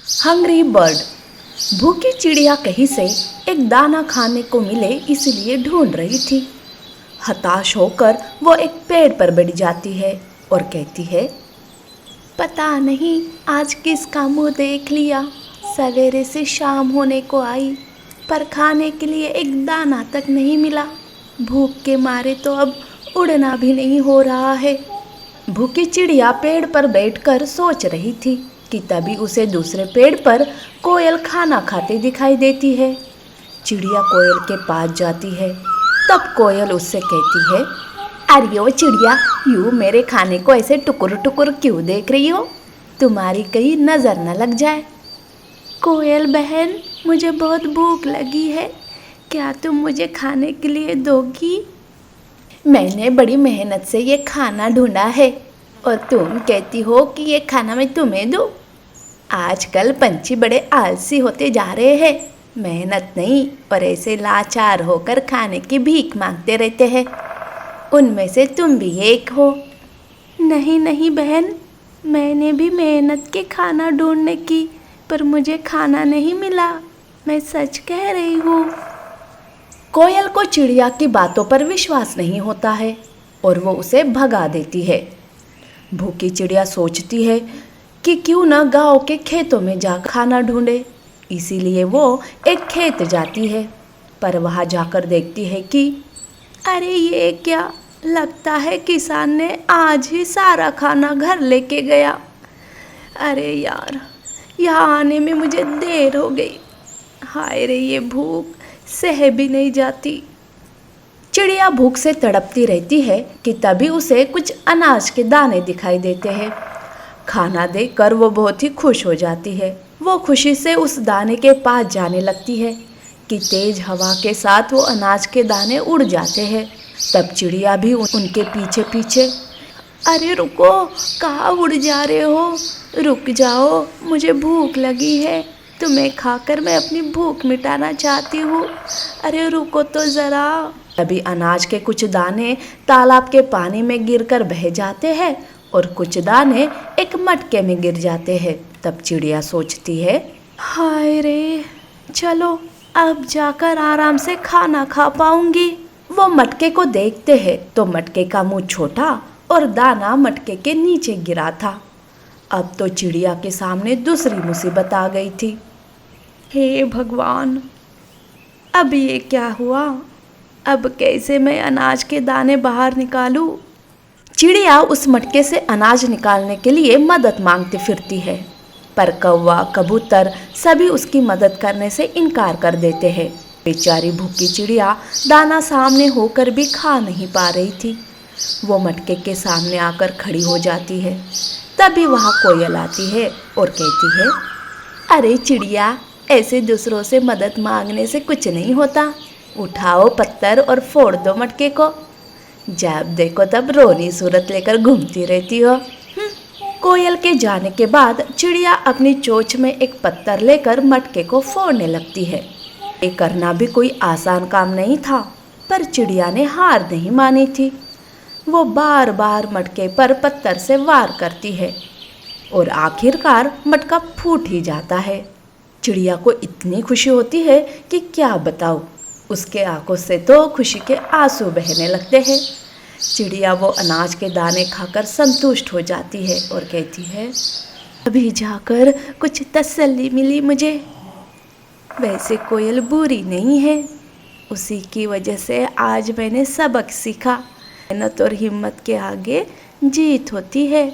Hungry bird. भूखी चिड़िया कहीं से एक दाना खाने को मिले इसलिए ढूंढ रही थी। हताश होकर वो एक पेड़ पर बैठ जाती है और कहती है, पता नहीं आज किसका मुंह देख लिया। सवेरे से शाम होने को आई पर खाने के लिए एक दाना तक नहीं मिला। भूख के मारे तो अब उड़ना भी नहीं हो रहा है। भूखी चिड़िया पेड़ पर बैठकर सोच रही थी कि तभी उसे दूसरे पेड़ पर कोयल खाना खाते दिखाई देती है। चिड़िया कोयल के पास जाती है। तब कोयल उससे कहती है, अरे ओ चिड़िया, यूँ मेरे खाने को ऐसे टुकुर टुकुर क्यों देख रही हो? तुम्हारी कहीं नज़र न लग जाए। कोयल बहन, मुझे बहुत भूख लगी है, क्या तुम मुझे खाने के लिए दोगी? मैंने बड़ी मेहनत से ये खाना ढूंढा है और तुम कहती हो कि ये खाना मैं तुम्हें दूँ? आजकल पंछी बड़े आलसी होते जा रहे हैं। मेहनत नहीं और ऐसे लाचार होकर खाने की भीख मांगते रहते हैं। उनमें से तुम भी एक हो। नहीं नहीं बहन, मैंने भी मेहनत के खाना ढूंढने की पर मुझे खाना नहीं मिला। मैं सच कह रही हूँ। कोयल को चिड़िया की बातों पर विश्वास नहीं होता है और वो उसे भगा देती है। भूखी चिड़िया सोचती है कि क्यों न गांव के खेतों में जा खाना ढूंढे। इसीलिए वो एक खेत जाती है, पर वहाँ जाकर देखती है कि अरे ये क्या, लगता है किसान ने आज ही सारा खाना घर लेके गया। अरे यार, यहाँ आने में मुझे देर हो गई। हाय रे, ये भूख सह भी नहीं जाती। चिड़िया भूख से तड़पती रहती है कि तभी उसे कुछ अनाज के दाने दिखाई देते हैं। खाना देखकर वो बहुत ही खुश हो जाती है। वो खुशी से उस दाने के पास जाने लगती है कि तेज हवा के साथ वो अनाज के दाने उड़ जाते हैं। तब चिड़िया भी उनके पीछे पीछे। अरे रुको, कहाँ उड़ जा रहे हो? रुक जाओ, मुझे भूख लगी है। तुम्हें खाकर मैं अपनी भूख मिटाना चाहती हूँ। अरे रुको तो ज़रा। अभी अनाज के कुछ दाने तालाब के पानी में गिरकर बह जाते हैं और कुछ दाने एक मटके में गिर जाते हैं। तब चिड़िया सोचती है, हाय रे, चलो अब जाकर आराम से खाना खा पाऊंगी। वो मटके को देखते हैं तो मटके का मुंह छोटा और दाना मटके के नीचे गिरा था। अब तो चिड़िया के सामने दूसरी मुसीबत आ गई थी। हे भगवान, अब ये क्या हुआ? अब कैसे मैं अनाज के दाने बाहर निकालूं? चिड़िया उस मटके से अनाज निकालने के लिए मदद मांगती फिरती है, पर कौवा कबूतर सभी उसकी मदद करने से इनकार कर देते हैं। बेचारी भूखी चिड़िया दाना सामने होकर भी खा नहीं पा रही थी। वो मटके के सामने आकर खड़ी हो जाती है। तभी वहाँ कोयल आती है और कहती है, अरे चिड़िया, ऐसे दूसरों से मदद मांगने से कुछ नहीं होता। उठाओ पत्थर और फोड़ दो मटके को। जब देखो तब रोनी सूरत लेकर घूमती रहती हो। कोयल के जाने के बाद चिड़िया अपनी चोंच में एक पत्थर लेकर मटके को फोड़ने लगती है। ये करना भी कोई आसान काम नहीं था, पर चिड़िया ने हार नहीं मानी थी। वो बार बार मटके पर पत्थर से वार करती है और आखिरकार मटका फूट ही जाता है। चिड़िया को इतनी खुशी होती है कि क्या बताऊँ। उसके आंखों से तो खुशी के आंसू बहने लगते हैं। चिड़िया वो अनाज के दाने खाकर संतुष्ट हो जाती है और कहती है, अभी जाकर कुछ तसल्ली मिली मुझे। वैसे कोयल बुरी नहीं है, उसी की वजह से आज मैंने सबक सीखा। मेहनत और हिम्मत के आगे जीत होती है।